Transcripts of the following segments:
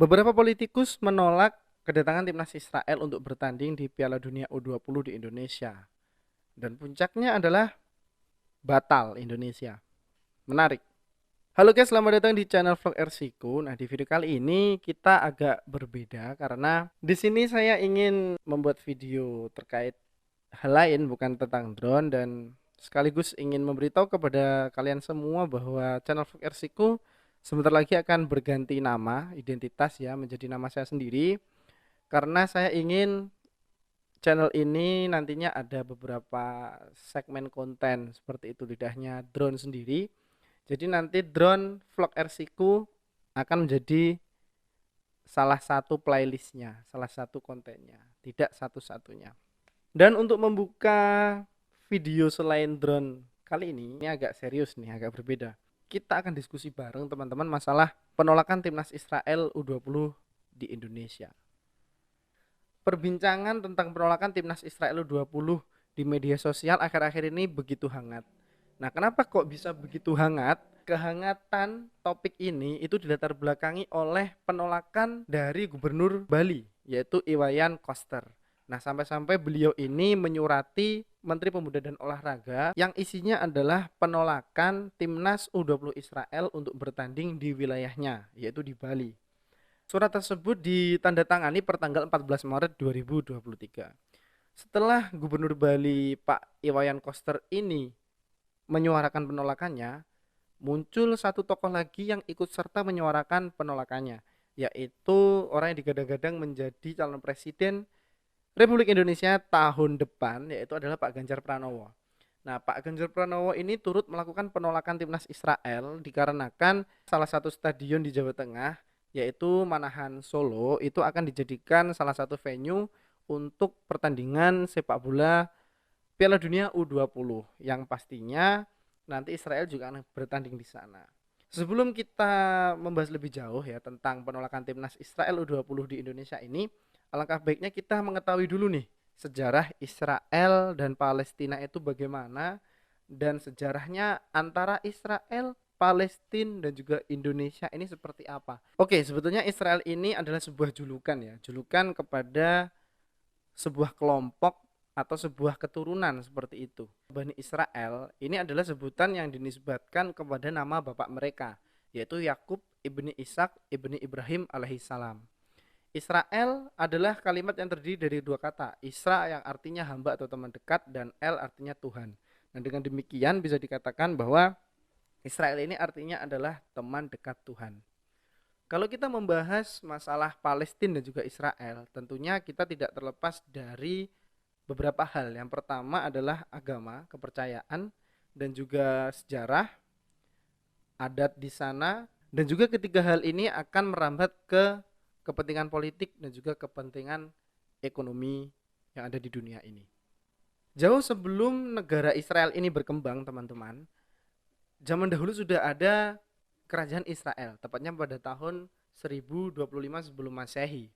Beberapa politikus menolak kedatangan timnas Israel untuk bertanding di Piala Dunia U20 di Indonesia. Dan puncaknya adalah batal Indonesia. Menarik. Halo guys, selamat datang di channel Vlog RCku. Nah, di video kali ini kita agak berbeda karena di sini saya ingin membuat video terkait hal lain bukan tentang drone, dan sekaligus ingin memberitahu kepada kalian semua bahwa channel Vlog RCku sebentar lagi akan berganti nama, identitas ya, menjadi nama saya sendiri, karena saya ingin channel ini nantinya ada beberapa segmen konten seperti itu, lidahnya drone sendiri. Jadi nanti drone vlog RC ku akan menjadi salah satu playlistnya, salah satu kontennya, tidak satu-satunya. Dan untuk membuka video selain drone kali ini agak serius nih, agak berbeda. Kita akan diskusi bareng teman-teman masalah penolakan timnas Israel U20 di Indonesia. Perbincangan tentang penolakan timnas Israel U20 di media sosial akhir-akhir ini begitu hangat. Nah, kenapa kok bisa begitu hangat? Kehangatan topik ini itu dilatar belakangi oleh penolakan dari Gubernur Bali, yaitu Iwayan Koster. Nah, sampai-sampai beliau ini menyurati Menteri Pemuda dan Olahraga yang isinya adalah penolakan timnas U20 Israel untuk bertanding di wilayahnya, yaitu di Bali. Surat tersebut ditandatangani pertanggal 14 Maret 2023. Setelah Gubernur Bali Pak Iwayan Koster ini menyuarakan penolakannya, muncul satu tokoh lagi yang ikut serta menyuarakan penolakannya, yaitu orang yang digadang-gadang menjadi calon presiden Republik Indonesia tahun depan, yaitu adalah Pak Ganjar Pranowo. Nah, Pak Ganjar Pranowo ini turut melakukan penolakan timnas Israel dikarenakan salah satu stadion di Jawa Tengah, yaitu Manahan Solo, itu akan dijadikan salah satu venue untuk pertandingan sepak bola Piala Dunia U20 yang pastinya nanti Israel juga akan bertanding di sana. Sebelum kita membahas lebih jauh ya tentang penolakan timnas Israel U20 di Indonesia ini, alangkah baiknya kita mengetahui dulu nih sejarah Israel dan Palestina itu bagaimana, dan sejarahnya antara Israel, Palestina dan juga Indonesia ini seperti apa. Oke, sebetulnya Israel ini adalah sebuah julukan ya, julukan kepada sebuah kelompok atau sebuah keturunan seperti itu. Bani Israel ini adalah sebutan yang dinisbatkan kepada nama bapak mereka, yaitu Yakub ibni Ishak ibni Ibrahim alaihissalam. Israel adalah kalimat yang terdiri dari dua kata, Isra yang artinya hamba atau teman dekat, dan El artinya Tuhan. Dan dengan demikian bisa dikatakan bahwa Israel ini artinya adalah teman dekat Tuhan. Kalau kita membahas masalah Palestina dan juga Israel, tentunya kita tidak terlepas dari beberapa hal. Yang pertama adalah agama, kepercayaan, dan juga sejarah, adat di sana, dan juga ketiga hal ini akan merambat ke kepentingan politik dan juga kepentingan ekonomi yang ada di dunia ini. Jauh sebelum negara Israel ini berkembang, teman-teman, zaman dahulu sudah ada kerajaan Israel, tepatnya pada tahun 1025 sebelum Masehi.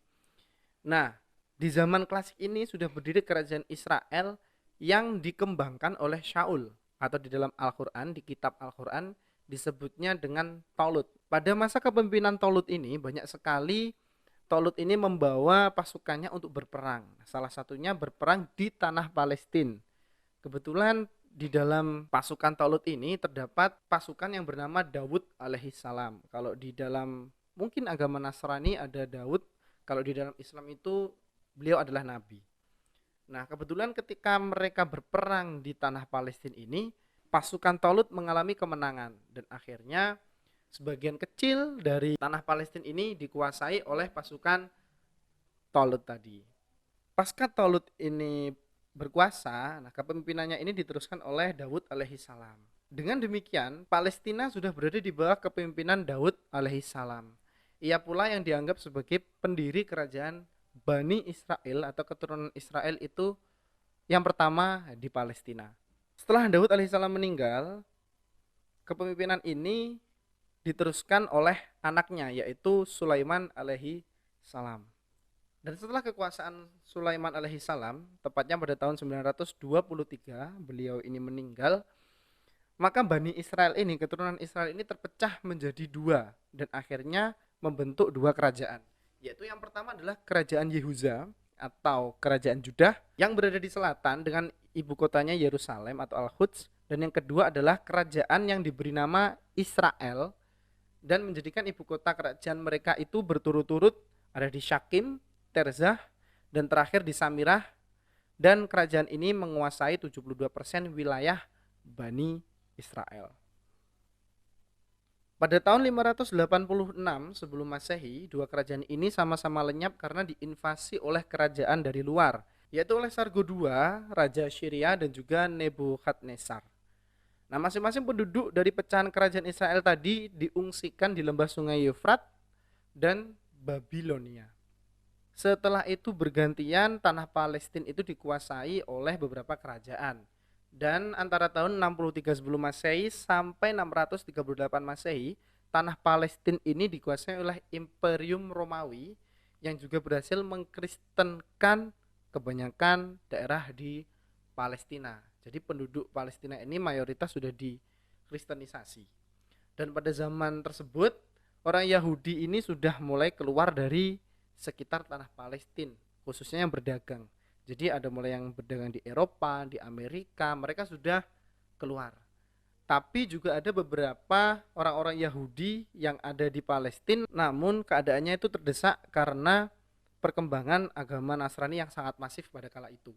Nah, di zaman klasik ini sudah berdiri kerajaan Israel yang dikembangkan oleh Shaul, atau di dalam Al-Quran, di kitab Al-Quran disebutnya dengan Tolut. Pada masa kepemimpinan Tolut ini banyak sekali Tolut ini membawa pasukannya untuk berperang. Salah satunya berperang di tanah Palestina. Kebetulan di dalam pasukan Tolut ini terdapat pasukan yang bernama Daud alaihissalam. Kalau di dalam mungkin agama Nasrani ada Daud, kalau di dalam Islam itu beliau adalah nabi. Nah, kebetulan ketika mereka berperang di tanah Palestina ini, pasukan Tolut mengalami kemenangan dan akhirnya sebagian kecil dari tanah Palestina ini dikuasai oleh pasukan Tolut tadi. Pasca Tolut ini berkuasa, nah kepemimpinannya ini diteruskan oleh Daud alaihissalam. Dengan demikian, Palestina sudah berada di bawah kepemimpinan Daud alaihissalam. Ia pula yang dianggap sebagai pendiri kerajaan Bani Israel atau keturunan Israel itu yang pertama di Palestina. Setelah Daud alaihissalam meninggal, kepemimpinan ini diteruskan oleh anaknya, yaitu Sulaiman alaihi salam. Dan setelah kekuasaan Sulaiman alaihi salam, tepatnya pada tahun 923 beliau ini meninggal, maka Bani Israel ini, keturunan Israel ini terpecah menjadi dua dan akhirnya membentuk dua kerajaan, Yaitu yang pertama adalah kerajaan Yehuza atau kerajaan Judah yang berada di selatan dengan ibu kotanya Yerusalem atau Al-Quds, dan yang kedua adalah kerajaan yang diberi nama Israel dan menjadikan ibu kota kerajaan mereka itu berturut-turut ada di Syakim, Terzah, dan terakhir di Samirah, dan kerajaan ini menguasai 72% wilayah Bani Israel. Pada tahun 586 sebelum Masehi, dua kerajaan ini sama-sama lenyap karena diinvasi oleh kerajaan dari luar, yaitu oleh Sargo II, Raja Syria, dan juga Nebukadnezar. Nah, masing-masing penduduk dari pecahan kerajaan Israel tadi diungsikan di lembah sungai Eufrat dan Babilonia. Setelah itu bergantian tanah Palestina itu dikuasai oleh beberapa kerajaan. Dan antara tahun 63 sebelum Masehi sampai 638 Masehi, tanah Palestina ini dikuasai oleh Imperium Romawi yang juga berhasil mengkristenkan kebanyakan daerah di Palestina. Jadi penduduk Palestina ini mayoritas sudah dikristenisasi. Dan pada zaman tersebut, orang Yahudi ini sudah mulai keluar dari sekitar tanah Palestina, khususnya yang berdagang. Jadi ada mulai yang berdagang di Eropa, di Amerika, mereka sudah keluar. Tapi juga ada beberapa orang-orang Yahudi yang ada di Palestina, namun keadaannya itu terdesak karena perkembangan agama Nasrani yang sangat masif pada kala itu.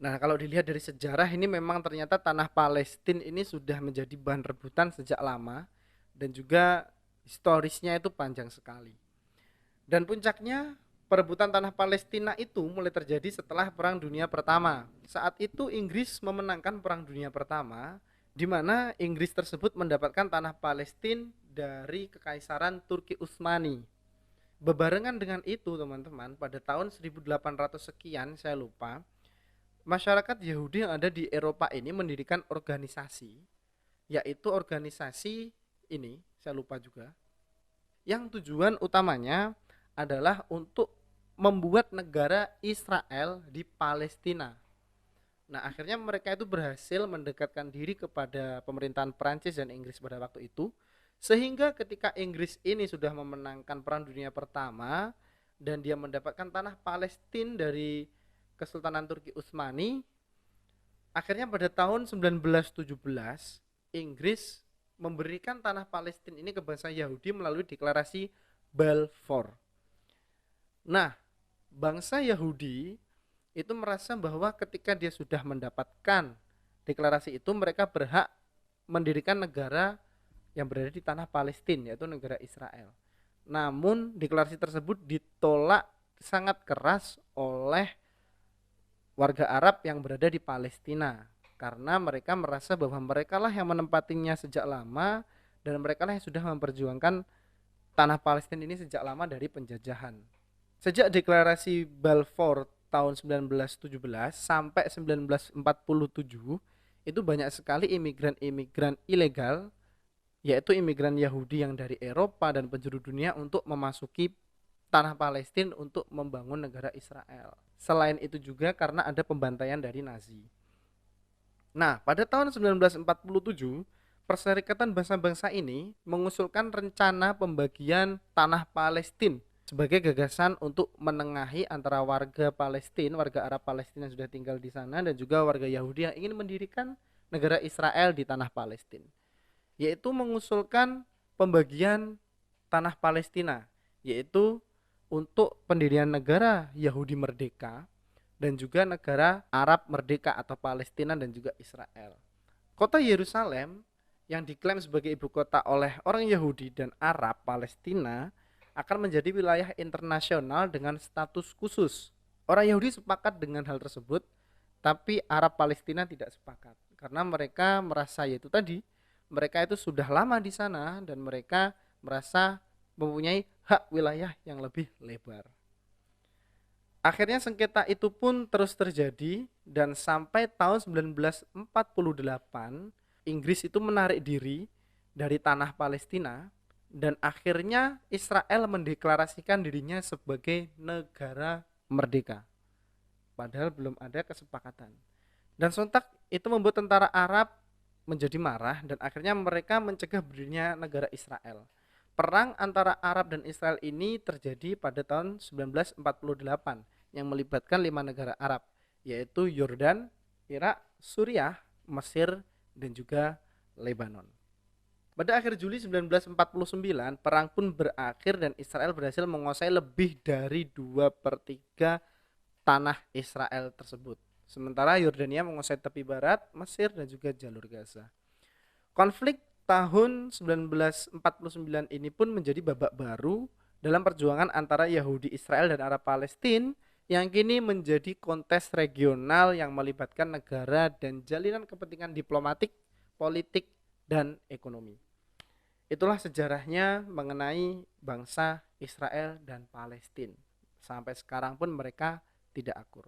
Nah, kalau dilihat dari sejarah ini memang ternyata tanah Palestina ini sudah menjadi bahan rebutan sejak lama dan juga historisnya itu panjang sekali. Dan puncaknya perebutan tanah Palestina itu mulai terjadi setelah Perang Dunia Pertama. Saat itu Inggris memenangkan Perang Dunia Pertama, di mana Inggris tersebut mendapatkan tanah Palestina dari Kekaisaran Turki Utsmani. Bebarengan dengan itu teman-teman, pada tahun 1800 sekian, saya lupa, masyarakat Yahudi yang ada di Eropa ini mendirikan organisasi, yaitu organisasi ini, saya lupa juga, yang tujuan utamanya adalah untuk membuat negara Israel di Palestina. Nah, akhirnya mereka itu berhasil mendekatkan diri kepada pemerintahan Prancis dan Inggris pada waktu itu, sehingga ketika Inggris ini sudah memenangkan Perang Dunia Pertama dan dia mendapatkan tanah Palestina dari Kesultanan Turki Utsmani, akhirnya pada tahun 1917 Inggris memberikan tanah Palestina ini ke bangsa Yahudi melalui deklarasi Balfour. Nah, bangsa Yahudi itu merasa bahwa ketika dia sudah mendapatkan deklarasi itu, mereka berhak mendirikan negara yang berada di tanah Palestina, yaitu negara Israel. Namun deklarasi tersebut ditolak sangat keras oleh warga Arab yang berada di Palestina, karena mereka merasa bahwa mereka lah yang menempatinya sejak lama dan mereka lah yang sudah memperjuangkan tanah Palestina ini sejak lama dari penjajahan. Sejak deklarasi Balfour tahun 1917 sampai 1947 itu banyak sekali imigran-imigran ilegal, yaitu imigran Yahudi yang dari Eropa dan penjuru dunia untuk memasuki tanah Palestina untuk membangun negara Israel. Selain itu juga karena ada pembantaian dari Nazi. Nah, pada tahun 1947 Perserikatan Bangsa-Bangsa ini mengusulkan rencana pembagian tanah Palestina sebagai gagasan untuk menengahi antara warga Palestina, warga Arab Palestina yang sudah tinggal di sana, dan juga warga Yahudi yang ingin mendirikan negara Israel di tanah Palestina, yaitu mengusulkan pembagian tanah Palestina, yaitu untuk pendirian negara Yahudi merdeka dan juga negara Arab merdeka atau Palestina dan juga Israel. Kota Yerusalem yang diklaim sebagai ibu kota oleh orang Yahudi dan Arab Palestina akan menjadi wilayah internasional dengan status khusus. Orang Yahudi sepakat dengan hal tersebut, tapi Arab Palestina tidak sepakat karena mereka merasa yaitu tadi, mereka itu sudah lama di sana dan mereka merasa mempunyai hak wilayah yang lebih lebar. Akhirnya sengketa itu pun terus terjadi dan sampai tahun 1948 Inggris itu menarik diri dari tanah Palestina dan akhirnya Israel mendeklarasikan dirinya sebagai negara merdeka. Padahal belum ada kesepakatan. Dan sontak itu membuat tentara Arab menjadi marah dan akhirnya mereka mencegah berdirinya negara Israel. Perang antara Arab dan Israel ini terjadi pada tahun 1948 yang melibatkan 5 negara Arab, yaitu Yordan, Irak, Suriah, Mesir, dan juga Lebanon. Pada akhir Juli 1949, perang pun berakhir dan Israel berhasil menguasai lebih dari 2/3 tanah Israel tersebut. Sementara Yordania menguasai tepi barat, Mesir, dan juga jalur Gaza. Konflik tahun 1949 ini pun menjadi babak baru dalam perjuangan antara Yahudi Israel dan Arab Palestina yang kini menjadi kontes regional yang melibatkan negara dan jalinan kepentingan diplomatik, politik, dan ekonomi. Itulah sejarahnya mengenai bangsa Israel dan Palestina. Sampai sekarang pun mereka tidak akur.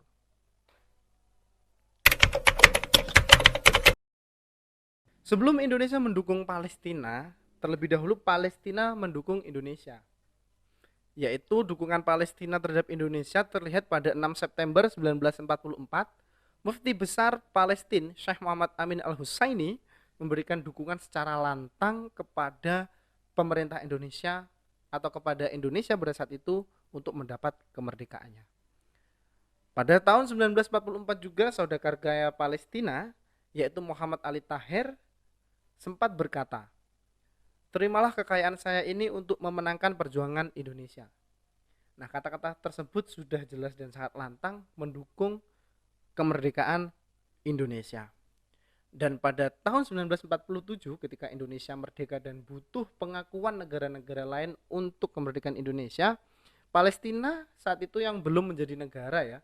Sebelum Indonesia mendukung Palestina, terlebih dahulu Palestina mendukung Indonesia. Yaitu dukungan Palestina terhadap Indonesia terlihat pada 6 September 1944, Mufti Besar Palestina Syekh Muhammad Amin Al-Husaini memberikan dukungan secara lantang kepada pemerintah Indonesia atau kepada Indonesia pada saat itu untuk mendapat kemerdekaannya. Pada tahun 1944 juga saudagar gaya Palestina yaitu Muhammad Ali Tahir sempat berkata, "Terimalah kekayaan saya ini untuk memenangkan perjuangan Indonesia." Nah, kata-kata tersebut sudah jelas dan sangat lantang mendukung kemerdekaan Indonesia. Dan pada tahun 1947 ketika Indonesia merdeka dan butuh pengakuan negara-negara lain untuk kemerdekaan Indonesia, Palestina saat itu yang belum menjadi negara ya,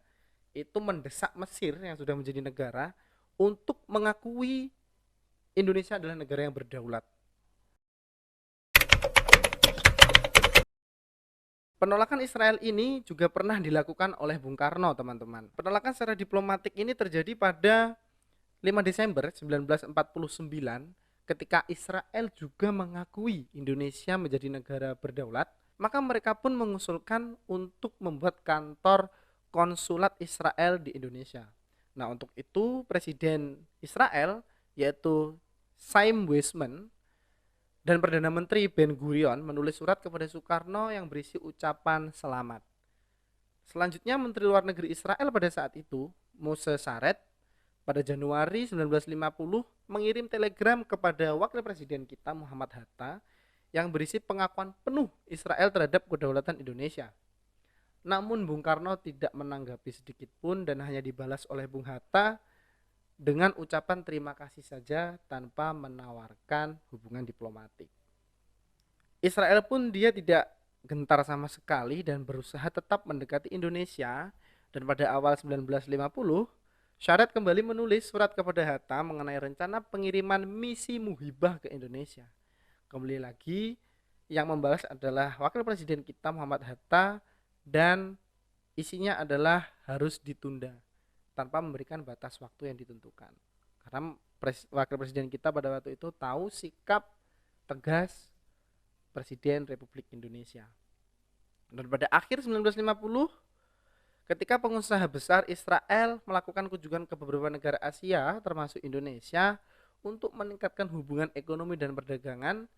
itu mendesak Mesir yang sudah menjadi negara untuk mengakui Indonesia adalah negara yang berdaulat. Penolakan Israel ini juga pernah dilakukan oleh Bung Karno, teman-teman. Penolakan secara diplomatik ini terjadi pada 5 Desember 1949 ketika Israel juga mengakui Indonesia menjadi negara berdaulat, maka mereka pun mengusulkan untuk membuat kantor konsulat Israel di Indonesia. Nah, untuk itu Presiden Israel yaitu Chaim Weizmann dan Perdana Menteri Ben Gurion menulis surat kepada Soekarno yang berisi ucapan selamat. Selanjutnya Menteri Luar Negeri Israel pada saat itu, Moshe Saret, pada Januari 1950 mengirim telegram kepada Wakil Presiden kita Muhammad Hatta yang berisi pengakuan penuh Israel terhadap kedaulatan Indonesia. Namun Bung Karno tidak menanggapi sedikit pun dan hanya dibalas oleh Bung Hatta dengan ucapan terima kasih saja tanpa menawarkan hubungan diplomatik. Israel pun dia tidak gentar sama sekali dan berusaha tetap mendekati Indonesia, dan pada awal 1950 Saret kembali menulis surat kepada Hatta mengenai rencana pengiriman misi muhibah ke Indonesia. Kembali lagi yang membalas adalah Wakil Presiden kita Muhammad Hatta dan isinya adalah harus ditunda tanpa memberikan batas waktu yang ditentukan. Karena Wakil Presiden kita pada waktu itu tahu sikap tegas Presiden Republik Indonesia. Dan pada akhir 1950 ketika pengusaha besar Israel melakukan kunjungan ke beberapa negara Asia termasuk Indonesia untuk meningkatkan hubungan ekonomi dan perdagangan,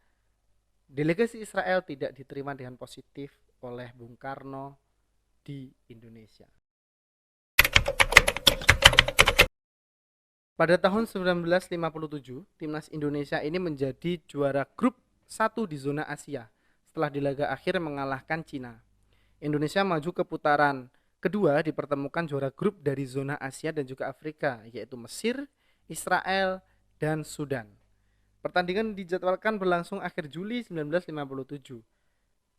delegasi Israel tidak diterima dengan positif oleh Bung Karno di Indonesia. Pada tahun 1957, timnas Indonesia ini menjadi juara grup 1 di zona Asia setelah di laga akhir mengalahkan Cina. Indonesia maju ke putaran kedua dipertemukan juara grup dari zona Asia dan juga Afrika, yaitu Mesir, Israel, dan Sudan. Pertandingan dijadwalkan berlangsung akhir Juli 1957.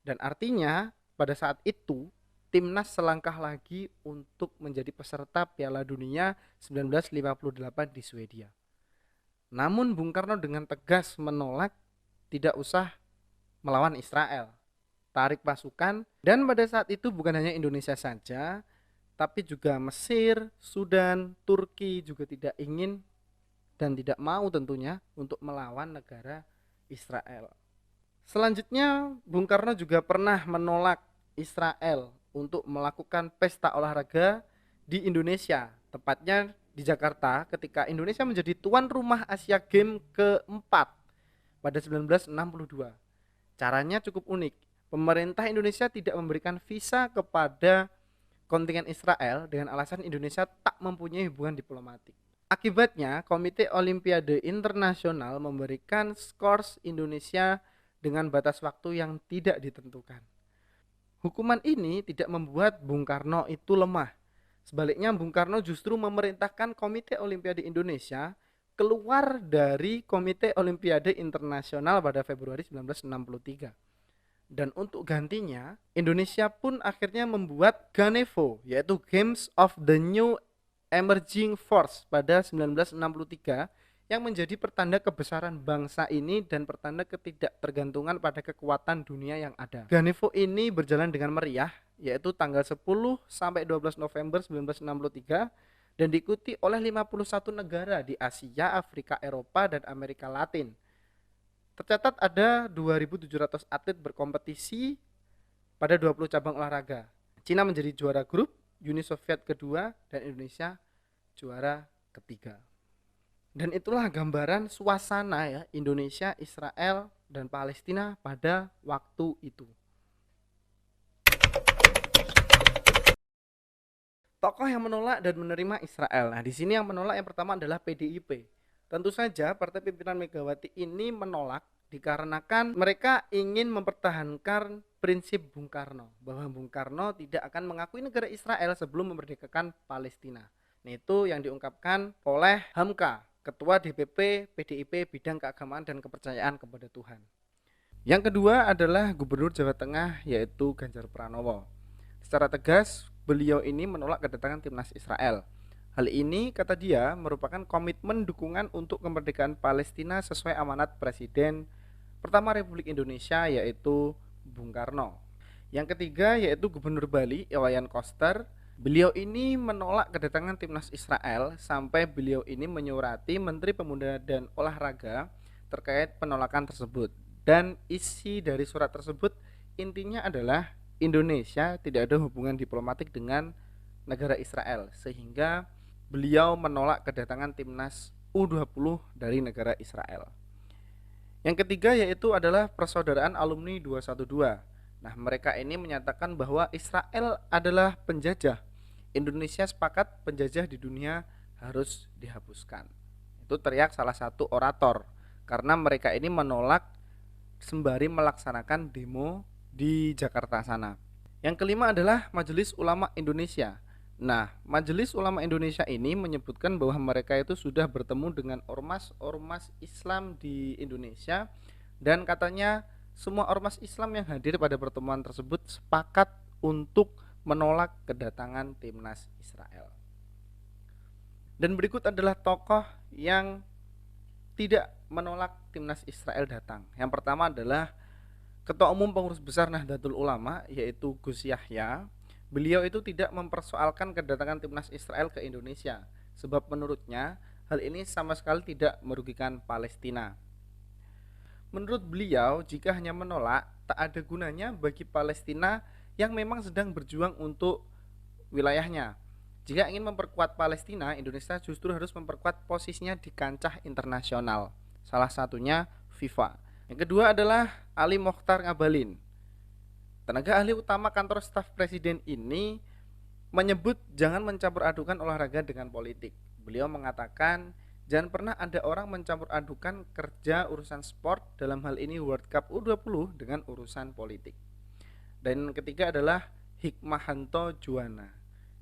Dan artinya pada saat itu timnas selangkah lagi untuk menjadi peserta Piala Dunia 1958 di Swedia. Namun Bung Karno dengan tegas menolak tidak usah melawan Israel, tarik pasukan, dan pada saat itu bukan hanya Indonesia saja, tapi juga Mesir, Sudan, Turki juga tidak ingin dan tidak mau tentunya untuk melawan negara Israel. Selanjutnya Bung Karno juga pernah menolak Israel untuk melakukan pesta olahraga di Indonesia, tepatnya di Jakarta ketika Indonesia menjadi tuan rumah Asia Games keempat pada 1962. Caranya cukup unik. Pemerintah Indonesia tidak memberikan visa kepada kontingen Israel dengan alasan Indonesia tak mempunyai hubungan diplomatik. Akibatnya, Komite Olimpiade Internasional memberikan skors Indonesia dengan batas waktu yang tidak ditentukan. Hukuman ini tidak membuat Bung Karno itu lemah. Sebaliknya, Bung Karno justru memerintahkan Komite Olimpiade Indonesia keluar dari Komite Olimpiade Internasional pada Februari 1963. Dan untuk gantinya, Indonesia pun akhirnya membuat Ganevo, yaitu Games of the New Emerging Force pada 1963, yang menjadi pertanda kebesaran bangsa ini dan pertanda ketidaktergantungan pada kekuatan dunia yang ada. Ganevo ini berjalan dengan meriah, yaitu tanggal 10 sampai 12 November 1963, dan diikuti oleh 51 negara di Asia, Afrika, Eropa, dan Amerika Latin. Tercatat ada 2.700 atlet berkompetisi pada 20 cabang olahraga. Cina menjadi juara grup, Uni Soviet kedua, dan Indonesia juara ketiga. Dan itulah gambaran suasana ya Indonesia, Israel, dan Palestina pada waktu itu. Tokoh yang menolak dan menerima Israel. Nah, di sini yang menolak yang pertama adalah PDIP. Tentu saja Partai Pimpinan Megawati ini menolak dikarenakan mereka ingin mempertahankan prinsip Bung Karno bahwa Bung Karno tidak akan mengakui negara Israel sebelum memerdekakan Palestina. Nah, itu yang diungkapkan oleh Hamka, Ketua DPP PDIP Bidang Keagamaan dan Kepercayaan kepada Tuhan. Yang kedua adalah Gubernur Jawa Tengah yaitu Ganjar Pranowo. Secara tegas beliau ini menolak kedatangan timnas Israel. Hal ini, kata dia, merupakan komitmen dukungan untuk kemerdekaan Palestina sesuai amanat Presiden pertama Republik Indonesia yaitu Bung Karno. Yang ketiga yaitu Gubernur Bali Iwayan Koster. Beliau ini menolak kedatangan timnas Israel sampai beliau ini menyurati Menteri Pemuda dan Olahraga terkait penolakan tersebut. Dan isi dari surat tersebut intinya adalah Indonesia tidak ada hubungan diplomatik dengan negara Israel, sehingga beliau menolak kedatangan timnas U20 dari negara Israel. Yang ketiga yaitu adalah Persaudaraan Alumni 212. Nah, mereka ini menyatakan bahwa Israel adalah penjajah. Indonesia sepakat penjajah di dunia harus dihapuskan. Itu teriak salah satu orator, karena mereka ini menolak sembari melaksanakan demo di Jakarta sana. Yang kelima adalah Majelis Ulama Indonesia. Nah, Majelis Ulama Indonesia ini menyebutkan bahwa mereka itu sudah bertemu dengan ormas-ormas Islam di Indonesia, dan katanya semua ormas Islam yang hadir pada pertemuan tersebut sepakat untuk menolak kedatangan timnas Israel. Dan berikut adalah tokoh yang tidak menolak timnas Israel datang. Yang pertama adalah Ketua Umum Pengurus Besar Nahdlatul Ulama yaitu Gus Yahya. Beliau itu tidak mempersoalkan kedatangan timnas Israel ke Indonesia, sebab menurutnya hal ini sama sekali tidak merugikan Palestina. Menurut beliau, jika hanya menolak, tak ada gunanya bagi Palestina yang memang sedang berjuang untuk wilayahnya. Jika ingin memperkuat Palestina, Indonesia justru harus memperkuat posisinya di kancah internasional, salah satunya FIFA. Yang kedua adalah Ali Mokhtar Ngabalin. Tenaga ahli utama kantor staf presiden ini menyebut jangan mencampur adukan olahraga dengan politik. Beliau mengatakan jangan pernah ada orang mencampur adukan kerja urusan sport, dalam hal ini World Cup U20 dengan urusan politik. Dan ketiga adalah Hikmahanto Juwana.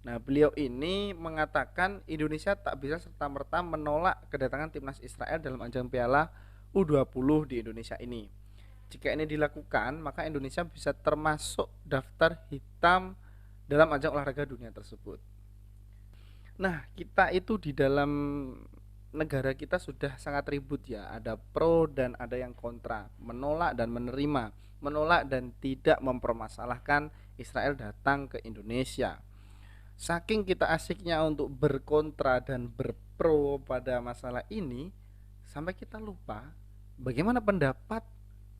Nah, beliau ini mengatakan Indonesia tak bisa serta-merta menolak kedatangan timnas Israel dalam ajang Piala U20 di Indonesia ini. Jika ini dilakukan, maka Indonesia bisa termasuk daftar hitam dalam ajang olahraga dunia tersebut. Nah, kita itu di dalam negara kita sudah sangat ribut ya. Ada pro dan ada yang kontra, menolak dan menerima, menolak dan tidak mempermasalahkan Israel datang ke Indonesia. Saking kita asiknya untuk berkontra dan berpro pada masalah ini, sampai kita lupa bagaimana pendapat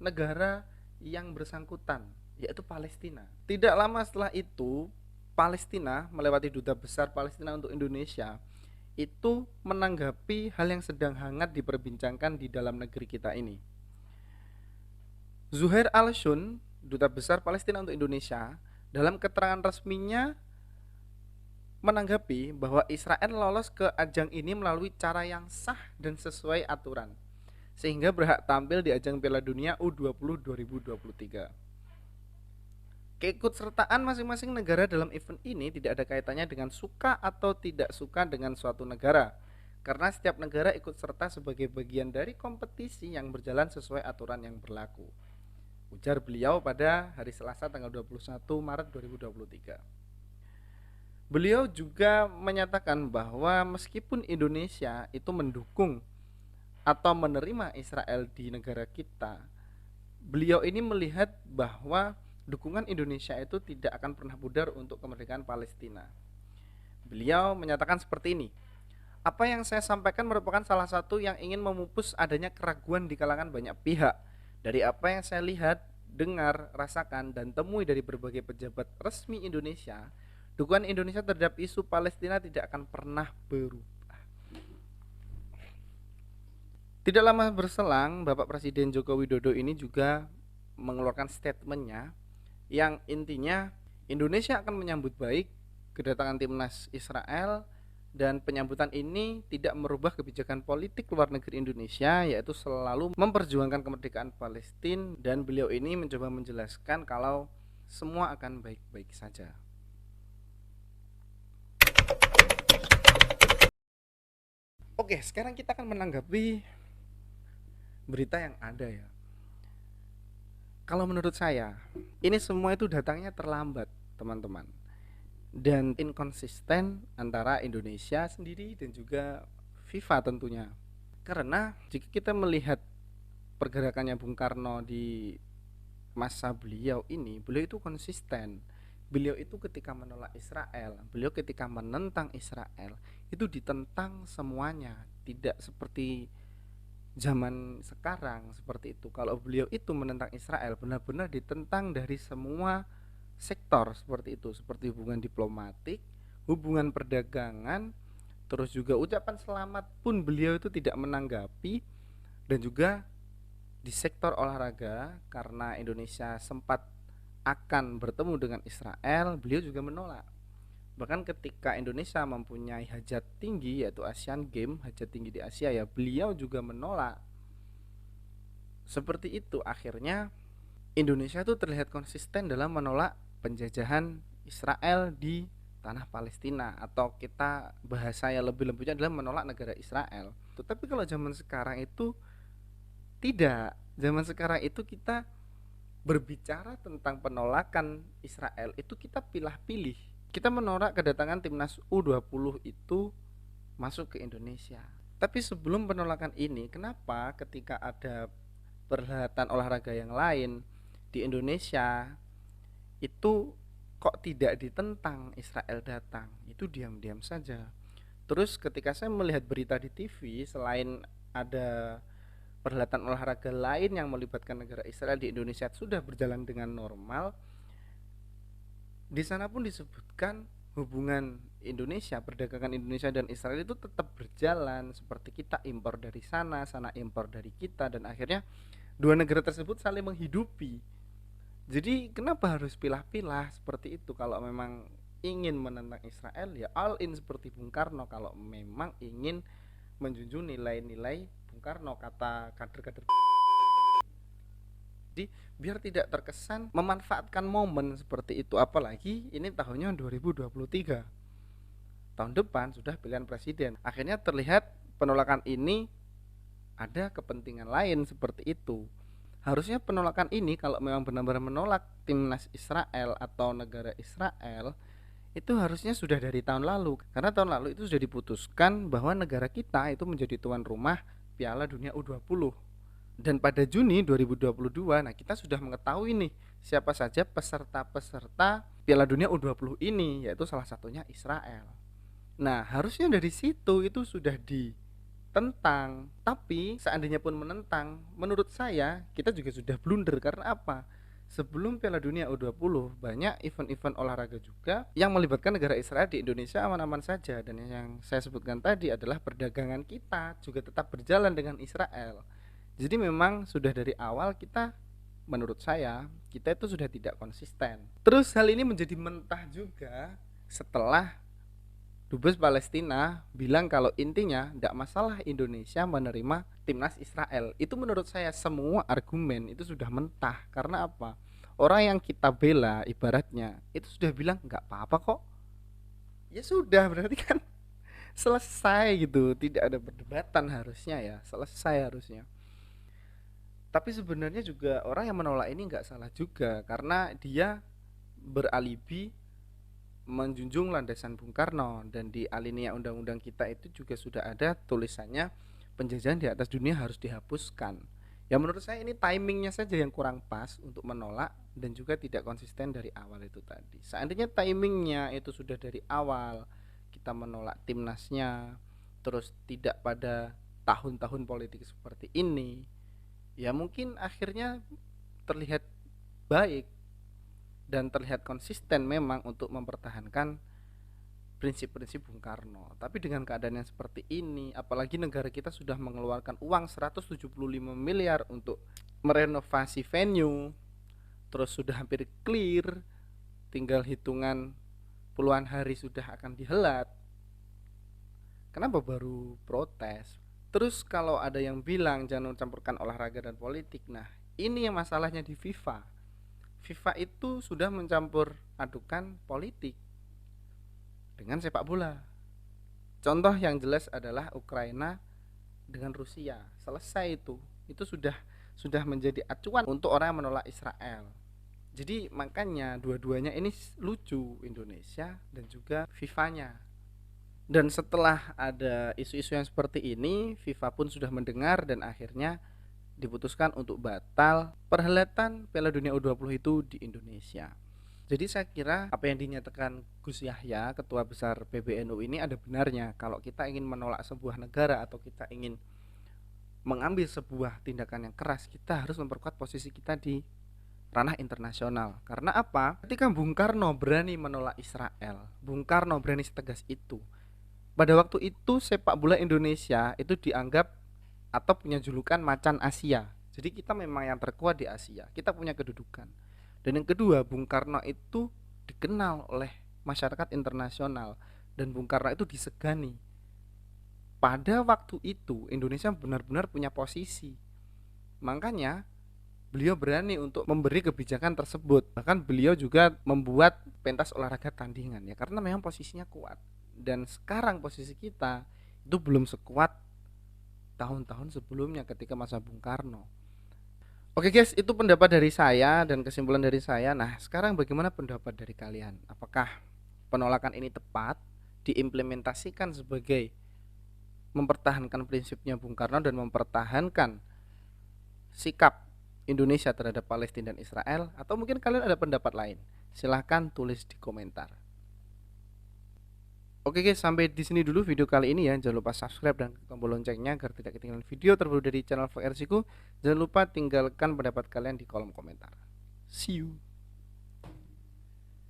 negara yang bersangkutan, yaitu Palestina. Tidak lama setelah itu, Palestina melewati duta besar Palestina untuk Indonesia itu menanggapi hal yang sedang hangat diperbincangkan di dalam negeri kita ini. Zuhair Al-Shun, Duta Besar Palestina untuk Indonesia, dalam keterangan resminya menanggapi bahwa Israel lolos ke ajang ini melalui cara yang sah dan sesuai aturan, sehingga berhak tampil di ajang Piala Dunia U20 2023. Keikutsertaan masing-masing negara dalam event ini tidak ada kaitannya dengan suka atau tidak suka dengan suatu negara, karena setiap negara ikut serta sebagai bagian dari kompetisi yang berjalan sesuai aturan yang berlaku, ujar beliau pada hari Selasa tanggal 21 Maret 2023. Beliau juga menyatakan bahwa meskipun Indonesia itu mendukung atau menerima Israel di negara kita, beliau ini melihat bahwa dukungan Indonesia itu tidak akan pernah pudar untuk kemerdekaan Palestina. Beliau menyatakan seperti ini: apa yang saya sampaikan merupakan salah satu yang ingin memupus adanya keraguan di kalangan banyak pihak. Dari apa yang saya lihat, dengar, rasakan, dan temui dari berbagai pejabat resmi Indonesia, dukungan Indonesia terhadap isu Palestina tidak akan pernah berubah. Tidak lama berselang, Bapak Presiden Joko Widodo ini juga mengeluarkan statementnya yang intinya Indonesia akan menyambut baik kedatangan timnas Israel, dan penyambutan ini tidak merubah kebijakan politik luar negeri Indonesia, yaitu selalu memperjuangkan kemerdekaan Palestina, dan beliau ini mencoba menjelaskan kalau semua akan baik-baik saja. Oke, sekarang kita akan menanggapi berita yang ada ya. Kalau menurut saya, ini semua itu datangnya terlambat, teman-teman, dan inkonsisten antara Indonesia sendiri dan juga FIFA tentunya. Karena jika kita melihat pergerakannya Bung Karno di masa beliau ini, beliau itu konsisten. Beliau itu ketika menolak Israel, beliau ketika menentang Israel, itu ditentang semuanya, tidak seperti zaman sekarang seperti itu. Kalau beliau itu menentang Israel, benar-benar ditentang dari semua sektor seperti itu, seperti hubungan diplomatik, hubungan perdagangan, terus juga ucapan selamat pun beliau itu tidak menanggapi. Dan juga di sektor olahraga, karena Indonesia sempat akan bertemu dengan Israel, beliau juga menolak. Bahkan ketika Indonesia mempunyai hajat tinggi, yaitu Asian Games, hajat tinggi di Asia ya, beliau juga menolak. Seperti itu, akhirnya Indonesia tuh terlihat konsisten dalam menolak penjajahan Israel di tanah Palestina, atau kita bahasa yang lebih lembutnya adalah menolak negara Israel. Tetapi kalau zaman sekarang itu tidak. Zaman sekarang itu kita berbicara tentang penolakan Israel itu kita pilih-pilih. Kita menolak kedatangan timnas U20 itu masuk ke Indonesia. Tapi sebelum penolakan ini, kenapa ketika ada perhelatan olahraga yang lain di Indonesia itu kok tidak ditentang Israel datang? Itu diam-diam saja. Terus ketika saya melihat berita di TV, selain ada perhelatan olahraga lain yang melibatkan negara Israel di Indonesia sudah berjalan dengan normal, di sana pun disebutkan hubungan Indonesia, perdagangan Indonesia dan Israel itu tetap berjalan, seperti kita impor dari sana, sana impor dari kita, dan akhirnya dua negara tersebut saling menghidupi. Jadi kenapa harus pilah-pilah seperti itu? Kalau memang ingin menentang Israel ya all in seperti Bung Karno, kalau memang ingin menjunjung nilai-nilai Bung Karno, kata kader-kader. Jadi biar tidak terkesan memanfaatkan momen seperti itu, apalagi ini tahunnya 2023, tahun depan sudah pilihan presiden. Akhirnya terlihat penolakan ini ada kepentingan lain seperti itu. Harusnya penolakan ini kalau memang benar-benar menolak timnas Israel atau negara Israel, itu harusnya sudah dari tahun lalu, karena tahun lalu itu sudah diputuskan bahwa negara kita itu menjadi tuan rumah Piala Dunia U20. Dan pada Juni 2022, nah kita sudah mengetahui nih siapa saja peserta-peserta Piala Dunia U20 ini, yaitu salah satunya Israel. Nah, harusnya dari situ itu sudah ditentang. Tapi seandainya pun menentang, menurut saya kita juga sudah blunder. Karena apa? Sebelum Piala Dunia U20 banyak event-event olahraga juga yang melibatkan negara Israel di Indonesia aman-aman saja. Dan yang saya sebutkan tadi adalah perdagangan kita juga tetap berjalan dengan Israel. Jadi memang sudah dari awal kita menurut saya kita itu sudah tidak konsisten. Terus hal ini menjadi mentah juga setelah Dubes Palestina bilang kalau intinya tidak masalah Indonesia menerima timnas Israel. Itu menurut saya semua argumen itu sudah mentah. Karena apa? Orang yang kita bela ibaratnya itu sudah bilang nggak apa-apa kok. Ya sudah, berarti kan selesai gitu, tidak ada perdebatan harusnya, ya selesai harusnya. Tapi sebenarnya juga orang yang menolak ini nggak salah juga, karena dia beralibi menjunjung landasan Bung Karno, dan di alinea undang-undang kita itu juga sudah ada tulisannya penjajahan di atas dunia harus dihapuskan. Ya menurut saya ini timingnya saja yang kurang pas untuk menolak, dan juga tidak konsisten dari awal itu tadi. Seandainya timingnya itu sudah dari awal, kita menolak timnasnya, terus tidak pada tahun-tahun politik seperti ini, ya mungkin akhirnya terlihat baik dan terlihat konsisten memang untuk mempertahankan prinsip-prinsip Bung Karno. Tapi dengan keadaan yang seperti ini, apalagi negara kita sudah mengeluarkan uang 175 miliar untuk merenovasi venue, terus sudah hampir clear, tinggal hitungan puluhan hari sudah akan dihelat, kenapa baru protes? Terus kalau ada yang bilang jangan mencampurkan olahraga dan politik, nah ini yang masalahnya di FIFA. FIFA itu sudah mencampur adukan politik dengan sepak bola. Contoh yang jelas adalah Ukraina dengan Rusia. Selesai itu. Itu sudah menjadi acuan untuk orang yang menolak Israel. Jadi makanya dua-duanya ini lucu, Indonesia dan juga FIFA-nya. Dan setelah ada isu-isu yang seperti ini, FIFA pun sudah mendengar dan akhirnya diputuskan untuk batal perhelatan Piala Dunia U20 itu di Indonesia. Jadi saya kira apa yang dinyatakan Gus Yahya, Ketua Besar PBNU ini ada benarnya. Kalau kita ingin menolak sebuah negara atau kita ingin mengambil sebuah tindakan yang keras, kita harus memperkuat posisi kita di ranah internasional. Karena apa? Ketika Bung Karno berani menolak Israel, Bung Karno berani setegas itu. Pada waktu itu sepak bola Indonesia itu dianggap atau punya julukan macan Asia. Jadi kita memang yang terkuat di Asia. Kita punya kedudukan. Dan yang kedua, Bung Karno itu dikenal oleh masyarakat internasional, dan Bung Karno itu disegani. Pada waktu itu Indonesia benar-benar punya posisi. Makanya beliau berani untuk memberi kebijakan tersebut. Bahkan beliau juga membuat pentas olahraga tandingan, ya karena memang posisinya kuat. Dan sekarang posisi kita itu belum sekuat tahun-tahun sebelumnya ketika masa Bung Karno. Oke guys, itu pendapat dari saya dan kesimpulan dari saya. Nah sekarang bagaimana pendapat dari kalian? Apakah penolakan ini tepat diimplementasikan sebagai mempertahankan prinsipnya Bung Karno dan mempertahankan sikap Indonesia terhadap Palestina dan Israel? Atau mungkin kalian ada pendapat lain? Silahkan tulis di komentar. Oke guys, sampai di sini dulu video kali ini ya. Jangan lupa subscribe dan tombol loncengnya agar tidak ketinggalan video terbaru dari channel VRC ku. Jangan lupa tinggalkan pendapat kalian di kolom komentar. See you.